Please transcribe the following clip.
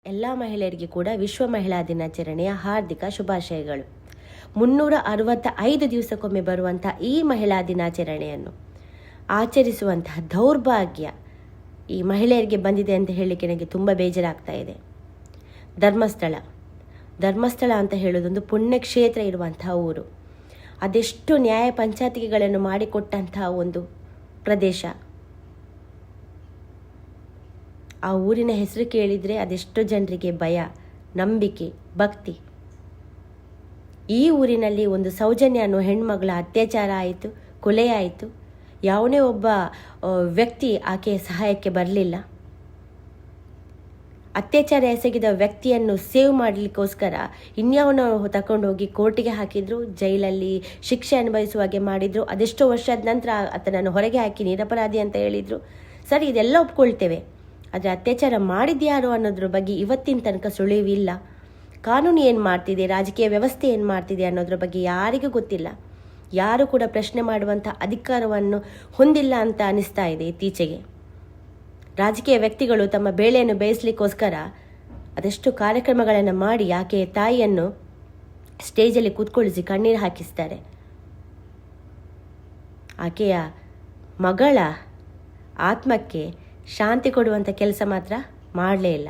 ಎಲ್ಲ ಮಹಿಳೆಯರಿಗೆ ಕೂಡ ವಿಶ್ವ ಮಹಿಳಾ ದಿನಾಚರಣೆಯ ಹಾರ್ದಿಕ ಶುಭಾಶಯಗಳು. 365 ದಿವಸಕ್ಕೊಮ್ಮೆ ಬರುವಂಥ ಈ ಮಹಿಳಾ ದಿನಾಚರಣೆಯನ್ನು ಆಚರಿಸುವಂತಹ ದೌರ್ಭಾಗ್ಯ ಈ ಮಹಿಳೆಯರಿಗೆ ಬಂದಿದೆ ಅಂತ ಹೇಳಲಿಕ್ಕೆ ನನಗೆ ತುಂಬ ಬೇಜಾರಾಗ್ತಾ ಇದೆ. ಧರ್ಮಸ್ಥಳ ಅಂತ ಹೇಳೋದೊಂದು ಪುಣ್ಯಕ್ಷೇತ್ರ ಇರುವಂತಹ ಊರು. ಅದೆಷ್ಟು ನ್ಯಾಯ ಪಂಚಾಯತಿಗಳನ್ನು ಮಾಡಿಕೊಟ್ಟಂತಹ ಒಂದು ಪ್ರದೇಶ. ಆ ಊರಿನ ಹೆಸರು ಕೇಳಿದರೆ ಅದೆಷ್ಟೋ ಜನರಿಗೆ ಭಯ, ನಂಬಿಕೆ, ಭಕ್ತಿ. ಈ ಊರಿನಲ್ಲಿ ಒಂದು ಸೌಜನ್ಯ ಅನ್ನೋ ಹೆಣ್ಮಗಳ ಅತ್ಯಾಚಾರ ಆಯಿತು, ಕೊಲೆ ಆಯಿತು. ಯಾವುದೇ ಒಬ್ಬ ವ್ಯಕ್ತಿ ಆಕೆಯ ಸಹಾಯಕ್ಕೆ ಬರಲಿಲ್ಲ. ಅತ್ಯಾಚಾರ ಎಸಗಿದ ವ್ಯಕ್ತಿಯನ್ನು ಸೇವ್ ಮಾಡಲಿಕ್ಕೋಸ್ಕರ ಇನ್ಯಾವನೋ ತಗೊಂಡೋಗಿ ಕೋರ್ಟಿಗೆ ಹಾಕಿದ್ರು, ಜೈಲಲ್ಲಿ ಶಿಕ್ಷೆ ಅನುಭವಿಸುವಾಗೆ ಮಾಡಿದ್ರು. ಅದೆಷ್ಟೋ ವರ್ಷದ ನಂತರ ಆತನನ್ನು ಹೊರಗೆ ಹಾಕಿ ನಿರಪರಾಧಿ ಅಂತ ಹೇಳಿದರು. ಸರಿ, ಇದೆಲ್ಲ ಒಪ್ಕೊಳ್ತೇವೆ. ಆದರೆ ಅತ್ಯಾಚಾರ ಮಾಡಿದ್ಯಾರು ಅನ್ನೋದ್ರ ಬಗ್ಗೆ ಇವತ್ತಿನ ತನಕ ಸುಳಿವಿಲ್ಲ. ಕಾನೂನು ಏನು ಮಾಡ್ತಿದೆ, ರಾಜಕೀಯ ವ್ಯವಸ್ಥೆ ಏನು ಮಾಡ್ತಿದೆ ಅನ್ನೋದ್ರ ಬಗ್ಗೆ ಯಾರಿಗೂ ಗೊತ್ತಿಲ್ಲ. ಯಾರು ಕೂಡ ಪ್ರಶ್ನೆ ಮಾಡುವಂಥ ಅಧಿಕಾರವನ್ನು ಹೊಂದಿಲ್ಲ ಅಂತ ಅನಿಸ್ತಾ ಇದೆ ಇತ್ತೀಚೆಗೆ. ರಾಜಕೀಯ ವ್ಯಕ್ತಿಗಳು ತಮ್ಮ ಬೇಳೆಯನ್ನು ಬೇಯಿಸ್ಲಿಕ್ಕೋಸ್ಕರ ಅದೆಷ್ಟು ಕಾರ್ಯಕ್ರಮಗಳನ್ನು ಮಾಡಿ ಆಕೆಯ ತಾಯಿಯನ್ನು ಸ್ಟೇಜಲ್ಲಿ ಕೂತ್ಕೊಳಿಸಿ ಕಣ್ಣೀರು ಹಾಕಿಸ್ತಾರೆ. ಆಕೆಯ ಮಗಳ ಆತ್ಮಕ್ಕೆ ಶಾಂತಿ ಕೊಡುವಂಥ ಕೆಲಸ ಮಾತ್ರ ಮಾಡಲೇ ಇಲ್ಲ.